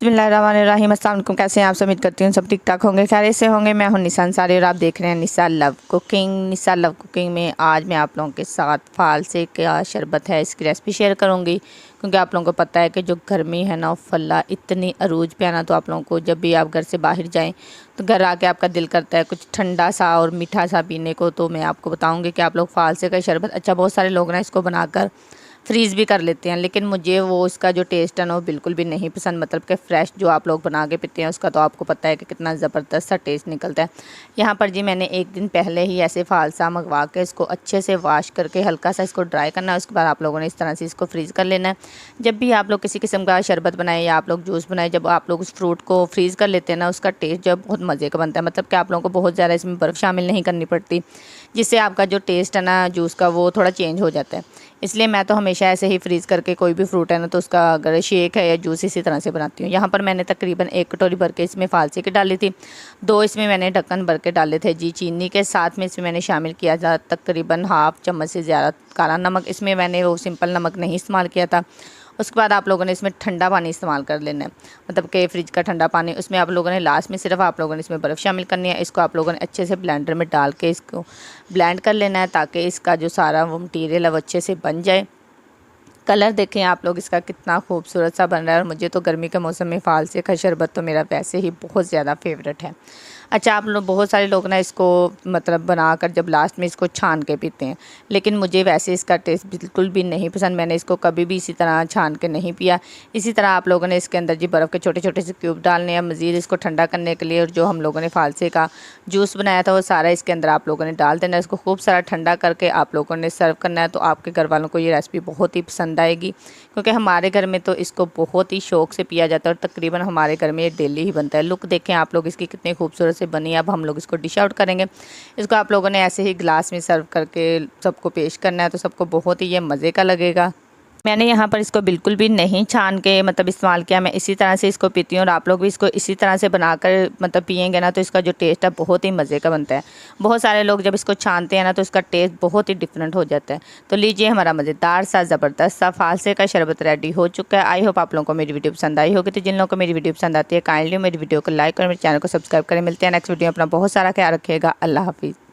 बिस्मिल्लाहिर्रहमानिर्रहीम। अस्सलाम वालेकुम। कैसे हैं आप? सब उम्मीद करती हूँ सब ठीक ठाक होंगे, खैरियत से होंगे। मैं हूँ निसा अंसारी और आप देख रहे हैं निसा लव कुकिंग। निसा लव कुकिंग में आज मैं आप लोगों के साथ फालसे का शरबत है इसकी रेसिपी शेयर करूँगी, क्योंकि आप लोगों को पता है कि जो गर्मी है ना, फल्ला इतनी अरूज पे आना, तो आप लोगों को जब भी आप घर से बाहर जाएँ तो घर आके आपका दिल करता है कुछ ठंडा सा और मीठा सा पीने को। तो मैं आपको बताऊँगी कि आप लोग फालसे का शरबत, अच्छा बहुत सारे लोग ना इसको बनाकर फ्रीज़ भी कर लेते हैं, लेकिन मुझे वो इसका जो टेस्ट है ना वो बिल्कुल भी नहीं पसंद। मतलब कि फ़्रेश जो आप लोग बना के पीते हैं उसका तो आपको पता है कि कितना ज़बरदस्त सा टेस्ट निकलता है। यहाँ पर जी मैंने एक दिन पहले ही ऐसे फ़ालसा मंगवा के इसको अच्छे से वॉश करके हल्का सा इसको ड्राई करना है। उसके बाद आप लोगों ने इस तरह से इसको फ्रीज़ कर लेना है। जब भी आप लोग किसी किस्म का शरबत बनाएं या आप लोग जूस बनाएं, जब आप लोग उस फ्रूट को फ्रीज़ कर लेते हैं ना, उसका टेस्ट जो बहुत मज़े का बनता है। मतलब कि आप लोगों को बहुत ज़्यादा इसमें बर्फ़ शामिल नहीं करनी पड़ती, जिससे आपका जो टेस्ट है ना जूस का वो थोड़ा चेंज हो जाता है। इसलिए मैं तो हमेशा ऐसे ही फ्रीज़ करके कोई भी फ्रूट है ना तो उसका अगर शेक है या जूस इसी तरह से बनाती हूँ। यहाँ पर मैंने तकरीबन 1 कटोरी भर के इसमें फालसे की डाली थी। 2 इसमें मैंने ढक्कन भर के डाले थे जी चीनी के साथ में। इसमें मैंने शामिल किया था तकरीबन हाफ़ चम्मच से ज़्यादा काला नमक। इसमें मैंने वो सिंपल नमक नहीं इस्तेमाल किया था। उसके बाद आप लोगों ने इसमें ठंडा पानी इस्तेमाल कर लेना है, मतलब कि फ्रिज का ठंडा पानी। उसमें आप लोगों ने लास्ट में सिर्फ आप लोगों ने इसमें बर्फ़ शामिल करनी है। इसको आप लोगों ने अच्छे से ब्लेंडर में डाल के इसको ब्लेंड कर लेना है, ताकि इसका जो सारा वो मटीरियल है वो अच्छे से बन जाए। कलर देखें आप लोग इसका कितना खूबसूरत सा बन रहा है। और मुझे तो गर्मी के मौसम में फालसे का शरबत तो मेरा वैसे ही बहुत ज़्यादा फेवरेट है। अच्छा, आप लोग बहुत सारे लोग ना इसको मतलब बनाकर जब लास्ट में इसको छान के पीते हैं, लेकिन मुझे वैसे इसका टेस्ट बिल्कुल भी नहीं पसंद। मैंने इसको कभी भी इसी तरह छान के नहीं पिया। इसी तरह आप लोगों ने इसके अंदर जी बर्फ़ के छोटे छोटे से क्यूब डालने हैं मज़ीद इसको ठंडा करने के लिए। और जो हम लोगों ने फालसे का जूस बनाया था वो सारा इसके अंदर आप लोगों ने डाल देना है। इसको खूब सारा ठंडा करके आप लोगों ने सर्व करना है। तो आपके घर वालों को ये रेसिपी बहुत ही पसंद आएगी, क्योंकि हमारे घर में तो इसको बहुत ही शौक़ से पिया जाता है और तकरीबन हमारे घर में ये डेली ही बनता है। लुक देखें आप लोग इसकी कितनी खूबसूरत से बनी है। अब हम लोग इसको डिश आउट करेंगे। इसको आप लोगों ने ऐसे ही ग्लास में सर्व करके सबको पेश करना है, तो सबको बहुत ही ये मज़े का लगेगा। मैंने यहाँ पर इसको बिल्कुल भी नहीं छान के मतलब इस्तेमाल किया। मैं इसी तरह से इसको पीती हूँ और आप लोग भी इसको इसी तरह से बनाकर मतलब पियेंगे ना तो इसका जो टेस्ट है बहुत ही मज़े का बनता है। बहुत सारे लोग जब इसको छानते हैं ना तो इसका टेस्ट बहुत ही डिफरेंट हो जाता है। तो लीजिए, हमारा मज़ेदार सा ज़बरदस्त सा फालसे का शरबत रेडी हो चुका है। आई होप आप लोगों को मेरी वीडियो पसंद आई होगी। तो जिन लोगों को मेरी वीडियो पसंद आती है काइंडली मेरी वीडियो को लाइक और मेरे चैनल को सब्सक्राइब करें। मिलते हैं नेक्स्ट वीडियो। अपना बहुत सारा ख्याल रखिएगा। अल्लाह हाफिज़।